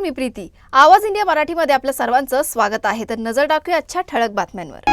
मी प्रीती. आवाज इंडिया मराठीमध्ये आपल्या सर्वांचं स्वागत आहे. तर नजर टाकूया आजच्या ठळक बातम्यांवर.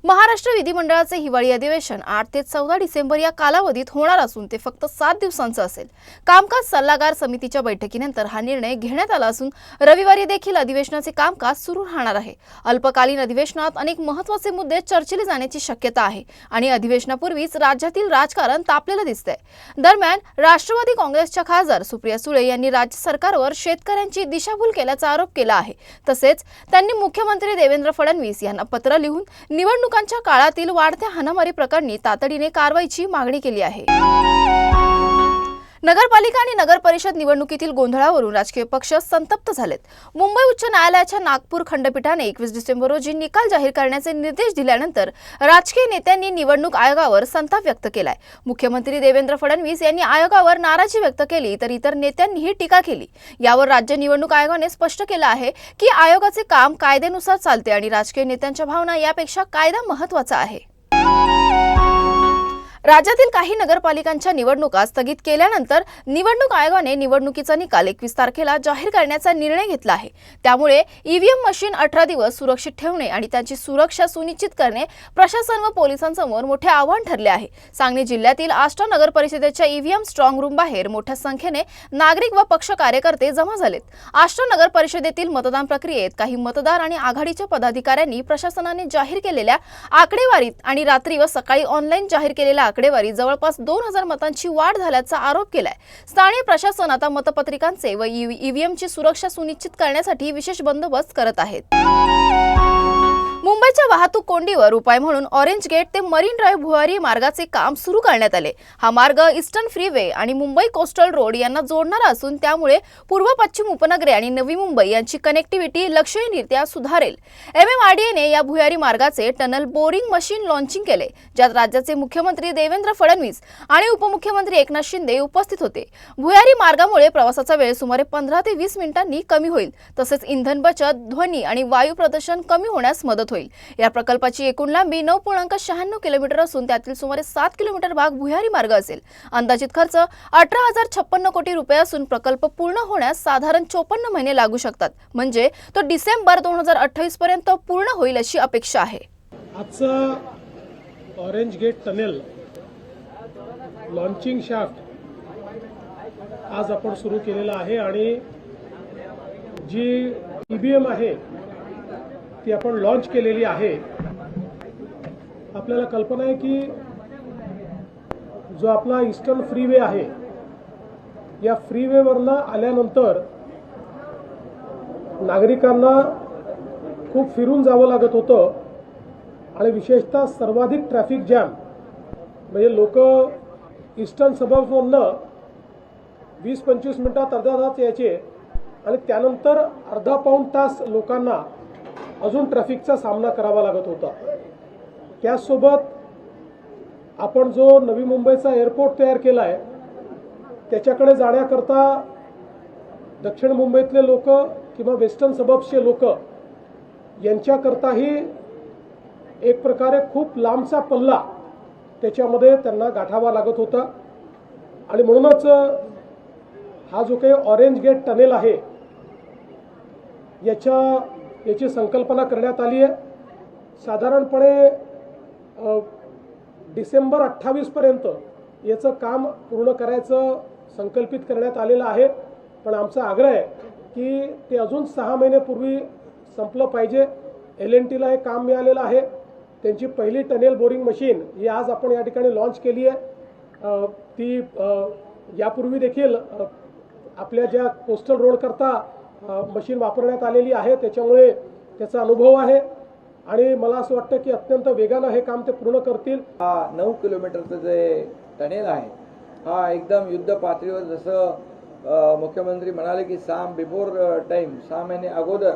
महाराष्ट्र विधिमंडळाचे हिवाळी अधिवेशन 8 ते 14 डिसेंबर या कालावधीत होणार असून ते फक्त 7 दिवसांचं असेल. कामकाज सल्लागार समितीच्या बैठकीनंतर हा निर्णय घेण्यात आला असून रविवारी देखील अधिवेशनाचे कामकाज सुरू राहणार आहे. अल्पकालीन अधिवेशनात अनेक महत्त्वाचे मुद्दे चर्चिले जाण्याची शक्यता आहे आणि अधिवेशनापूर्वीच राज्यातील राजकारण तापलेलं दिसतंय. दरम्यान राष्ट्रवादी काँग्रेसच्या खासदार सुप्रिया सुळे यांनी राज्य सरकारवर शेतकऱ्यांची दिशाभूल केल्याचा आरोप केला आहे. तसेच त्यांनी मुख्यमंत्री देवेंद्र फडणवीस यांना पत्र लिहून निवडणुकांच्या काळातील वाढत्या हाणामारी प्रकरणी तातडीने कारवाईची मागणी केली आहे. नगरपालिका आणि नगर परिषद निवडणुकीतील गोंधळावरून राजकीय पक्ष संतप्त झालेत. मुंबई उच्च न्यायालयाच्या नागपूर खंडपीठाने 21 डिसेंबर रोजी निकाल जाहीर करण्याचे निर्देश दिल्यानंतर राजकीय नेत्यांनी निवडणूक आयोगावर संताप व्यक्त केलाय. मुख्यमंत्री देवेंद्र फडणवीस यांनी आयोगावर नाराजी व्यक्त केली तर इतर नेत्यांनीही टीका केली. यावर राज्य निवडणूक आयोगाने स्पष्ट केलं आहे की आयोगाचे काम कायद्यानुसार चालते आणि राजकीय नेत्यांच्या भावना यापेक्षा कायदा महत्त्वाचा आहे. राज्यातील काही नगरपालिकांच्या निवडणुका स्थगित केल्यानंतर निवडणूक आयोगाने निवडणुकीचा निकाल 21 तारखेला जाहीर करण्याचा निर्णय घेतला आहे. त्यामुळे ईव्हीएम मशीन 18 दिवस सुरक्षित ठेवणे आणि त्यांची सुरक्षा सुनिश्चित करणे प्रशासन व पोलिसांसमोर मोठे आव्हान ठरले आहे. सांगली जिल्ह्यातील आष्टा नगर परिषदेच्या ईव्हीएम स्ट्रॉंग रूम बाहेर मोठ्या संख्येने नागरिक व पक्ष कार्यकर्ते जमा झालेत. आष्टा नगर परिषदेतील मतदान प्रक्रियेत काही मतदार आणि आघाडीच्या पदाधिकाऱ्यांनी प्रशासनाने जाहीर केलेल्या आकडेवारीत आणि रात्री व सकाळी ऑनलाईन जाहीर केलेल्या आकडेवारी जवळपास 2000 मतांची वाढ झाल्याचा आरोप केलाय. स्थानिक प्रशासन आता मतपत्रिकांचे व ईव्हीएमची सुरक्षा सुनिश्चित करण्यासाठी विशेष बंदोबस्त करत आहेत. मुंबईच्या वाहतूक कोंडीवर उपाय म्हणून ऑरेंज गेट ते मरीन ड्राईव्ह भुयारी मार्गाचे काम सुरू करण्यात आले. हा मार्ग ईस्टर्न फ्रीवे आणि मुंबई कोस्टल रोड यांना जोडणारा असून त्यामुळे पूर्व पश्चिम उपनगरे आणि नवी मुंबई यांची कनेक्टिव्हिटी लक्षणीयरित्या सुधारेल. MMRDAने या भुयारी मार्गाचे टनल बोरिंग मशीन लॉन्चिंग केले, ज्यात राज्याचे मुख्यमंत्री देवेंद्र फडणवीस आणि उपमुख्यमंत्री एकनाथ शिंदे उपस्थित होते. भुयारी मार्गामुळे प्रवासाचा वेळ सुमारे 15 ते 20 मिनिटांनी कमी होईल. तसेच इंधन बचत, ध्वनी आणि वायू प्रदूषण कमी होण्यास मदत होईल. या प्रकल्पाची एकूण लांबी 9.96 किलोमीटर असून त्यातील सुमारे 7 किलोमीटर भाग भुयारी मार्ग असेल. अंदाजित खर्च 18,056 कोटी रुपये असून प्रकल्प पूर्ण होण्यास साधारण 54 महिने लागू शकतात. म्हणजे तो डिसेंबर 2028 पर्यंत पूर्ण होईल अशी अपेक्षा आहे. आजचा orange gate tunnel launching shaft आज आपण सुरू केलेला आहे आणि जी ईव्हीएम आहे ती आपण लॉन्च केलेली आहे. आपल्याला कल्पना आहे की जो आपला ईस्टर्न फ्रीवे आहे या फ्रीवेवरनं आल्यानंतर नागरिकांना खूप फिरून जावं लागत होतं आणि विशेषतः सर्वाधिक ट्रॅफिक जॅम म्हणजे लोक ईस्टर्न सबर्ब्समधनं 20-25 मिनिटात अर्धा तास यायचे आणि त्यानंतर अर्धा पाऊण तास लोकांना अजून ट्रॅफिकचा सामना करावा लागत होता. त्याचसोबत आपण जो नवी मुंबईचा एअरपोर्ट तयार केला आहे त्याच्याकडे जाण्याकरता दक्षिण मुंबईतले लोक किंवा वेस्टर्न सबर्ब्सचे लोक यांच्याकरताही एक प्रकारे खूप लांबचा पल्ला त्याच्यामध्ये त्यांना गाठावा लागत होता आणि म्हणूनच हा जो काही ऑरेंज गेट टनेल आहे याची संकल्पना करण्यात आली आहे. साधारणपणे डिसेंबर 28 पर्यंत याचं काम पूर्ण करायचं संकल्पित करण्यात आलेलं आहे. पण आमचा आग्रह आहे की ते अजून 6 महिन्यापूर्वी संपलं पाहिजे. LNTला हे काम मिळालेलं आहे. त्यांची पहिली टनेल बोरिंग मशीन ही आज आपण या ठिकाणी लॉन्च केली आहे. ती यापूर्वी देखील आपल्या ज्या कोस्टल रोड करता मशीन वापरण्यात आलेली आहे त्याच्यामुळे त्याचा अनुभव आहे आणि मला असं वाटतं की अत्यंत वेगानं हे काम ते पूर्ण करतील. हा 9 किलोमीटरचं जे टनेल आहे हा एकदम युद्ध पातळीवर जसं मुख्यमंत्री म्हणाले की 6 महिने अगोदर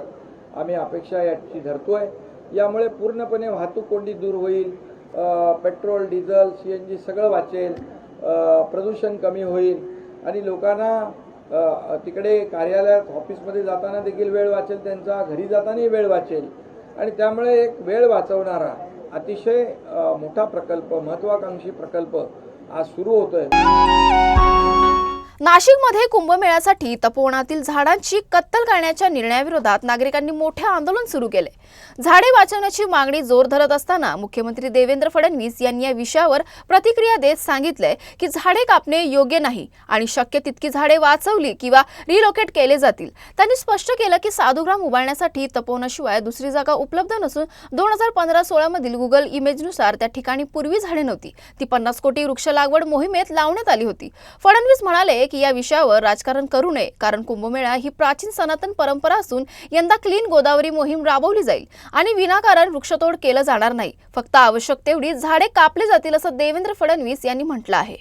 आम्ही अपेक्षा याची धरतोय. यामुळे पूर्णपणे वाहतूक कोंडी दूर होईल. पेट्रोल, डिझेल, CNG सगळं वाचेल. प्रदूषण कमी होईल आणि लोकांना तिकडे कार्यालयात ऑफिसमध्ये जाताना देखील वेळ वाचेल, त्यांचा घरी जातानाही वेळ वाचेल आणि त्यामुळे एक वेळ वाचवणारा अतिशय मोठा प्रकल्प, महत्त्वाकांक्षी प्रकल्प आज सुरू होतोय. नाशिकमध्ये कुंभमेळ्यासाठी तपोवनातील झाडांची कत्तल करण्याच्या निर्णयाविरोधात नागरिकांनी मोठे आंदोलन सुरू केले। झाडे वाचवण्याची मागणी जोर धरत असताना मुख्यमंत्री देवेंद्र फडणवीस यांनी या विषयावर प्रतिक्रिया देत सांगितले की झाडे कापणे योग्य नाही आणि शक्य तितकी झाडे वाचवली किंवा रिलोकेट केले जातील। त्यांनी स्पष्ट केलं की साधुग्राम उभारण्यासाठी तपोवनाशिवाय दुसरी जागा उपलब्ध नसून 2015-16 मधील गुगल इमेजनुसार त्या ठिकाणी पूर्वी झाडे नव्हती, ती 50 कोटी वृक्ष लागवड मोहिमेत लावण्यात आली होती। फडणवीस म्हणाले की या विषयावर राजकारण करू नये, कारण कुंभमेळा ही प्राचीन सनातन परंपरा असून यंदा क्लीन गोदावरी मोहीम राबवली जाईल आणि विनाकारण वृक्षतोड केलं जाणार नाही, फक्त आवश्यक तेवढी झाडे कापली जातील असं देवेंद्र फडणवीस यांनी म्हटलं आहे।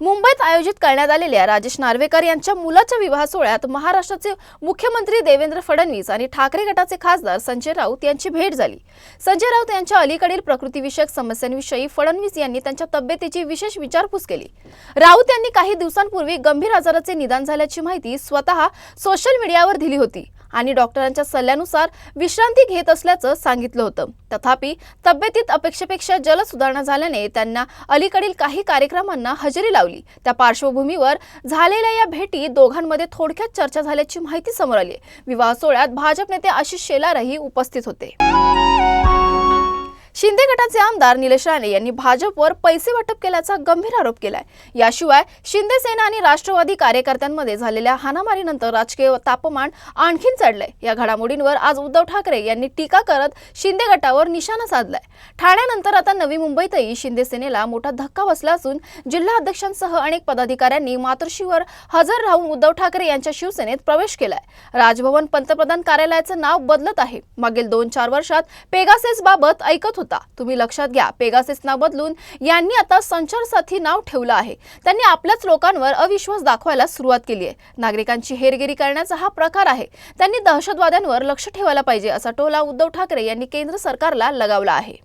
मुंबईत आयोजित करण्यात आलेल्या राजेश नार्वेकर यांच्या मुलाच्या विवाह सोहळ्यात महाराष्ट्राचे मुख्यमंत्री देवेंद्र फडणवीस आणि ठाकरे गटाचे खासदार संजय राऊत यांची भेट झाली। संजय राऊत यांच्या अलीकडील प्रकृतीविषयक समस्यांविषयी फडणवीस यांनी त्यांच्या तब्येतीची विशेष विचारपूस केली। राऊत यांनी काही दिवसांपूर्वी गंभीर आजाराचे निदान झाल्याची माहिती स्वतः सोशल मीडियावर दिली होती आणि डॉक्टरांच्या सल्ल्यानुसार विश्रांती घेत असल्याचं सांगितलं होतं। तथापि तब्येतीत अपेक्षेपेक्षा जलद सुधारणा झाल्याने त्यांना अलीकडील काही कार्यक्रमांना हजेरी लावली। त्या पार्श्वभूमीवर झालेल्या या भेटी दोघांमध्ये थोडक्यात चर्चा झाल्याची माहिती समोर आली। विवाह सोहळ्यात भाजप नेते आशिष शेलारही उपस्थित होते। शिंदे गटाचे आमदार निलेश राणे यांनी भाजपवर पैसे वाटप केल्याचा गंभीर आरोप केलाय। याशिवाय शिंदे सेना आणि राष्ट्रवादी कार्यकर्त्यांमध्ये झालेल्या हाणामारीनंतर राजकीय तापमान आणखीन चढलंय। या घडामोडींवर आज उद्धव ठाकरे यांनी टीका करत शिंदे गटावर निशाणा साधलाय। ठाण्यानंतर आता नवी मुंबईतही शिंदे सेनेला मोठा धक्का बसला असून जिल्हा अध्यक्षांसह अनेक पदाधिकाऱ्यांनी मातोश्रीवर हजर राहून उद्धव ठाकरे यांच्या शिवसेनेत प्रवेश केलाय। राजभवन पंतप्रधान कार्यालयाचं नाव बदलत आहे। मागील 2-4 वर्षात पेगासेस बाबत ऐकत तुम्ही लक्षात घ्या, पेगासेस नाव बदलून यांनी आता संचार साथी नाव ठेवलं आहे। त्यांनी आपल्याच लोकांवर अविश्वास दाखवायला सुरुवात केली आहे। नागरिकांची हेरगिरी करण्याचा हा प्रकार आहे। त्यांनी दहशतवाद्यांवर लक्ष ठेवायला पाहिजे असा टोला उद्धव ठाकरे यांनी केंद्र सरकारला लगावला आहे।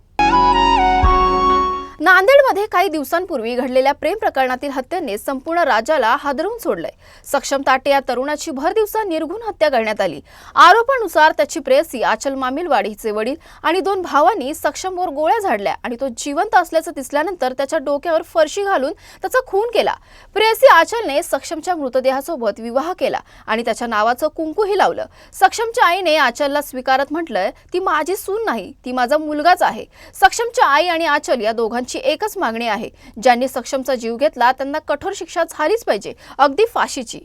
नांदेडमध्ये काही दिवसांपूर्वी घडलेल्या प्रेम प्रकरणातील हत्येने संपूर्ण राज्याला हादरवून सोडलंय। सक्षम ताटे या तरुणाची भर दिवसा निर्घुण हत्या करण्यात आली। आरोपानुसार त्याची प्रेयसी आचल मामिलवाड हिचे वडील आणि 2 भावांनी सक्षमवर गोळ्या झाडल्या आणि तो जिवंत असल्याचं दिसल्यानंतर त्याच्या डोक्यावर फरशी घालून त्याचा खून केला। प्रेयसी आचलने सक्षमच्या मृतदेहासोबत विवाह केला आणि त्याच्या नावाचं कुंकूही लावलं। सक्षमच्या आईने आचलला स्वीकारत म्हटलंय, ती माझी सून नाही, ती माझा मुलगाच आहे। सक्षमच्या आई आणि आचल या दोघांची एकच मागणी आहे, ज्यांनी सक्षमचा जीव घेतला त्यांना कठोर शिक्षा झालीच पाहिजे, अगदी फाशीची।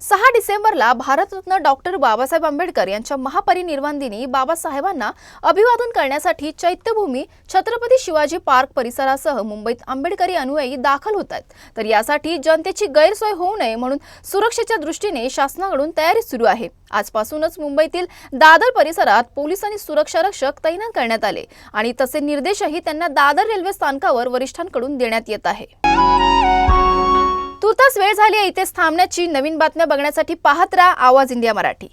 6 डिसेंबरला भारतरत्न डॉक्टर बाबासाहेब आंबेडकर यांच्या महापरिनिर्वाण दिनी बाबासाहेबांना अभिवादन करण्यासाठी चैत्यभूमी छत्रपती शिवाजी पार्क परिसरासह मुंबईत आंबेडकरी अनुयायी दाखल होत आहेत। तर यासाठी जनतेची गैरसोय होऊ नये म्हणून सुरक्षेच्या दृष्टीने शासनाकडून तयारी सुरू आहे। आजपासूनच मुंबईतील दादर परिसरात पोलीस आणि सुरक्षा रक्षक तैनात करण्यात आले आणि तसे निर्देशही त्यांना दादर रेल्वे स्थानकावर वरिष्ठांकडून देण्यात येत आहे। तुर्तास वेळ झाली आहे इथेच थांबण्याची। नवीन बातम्या बघण्यासाठी पाहत राहा आवाज इंडिया मराठी।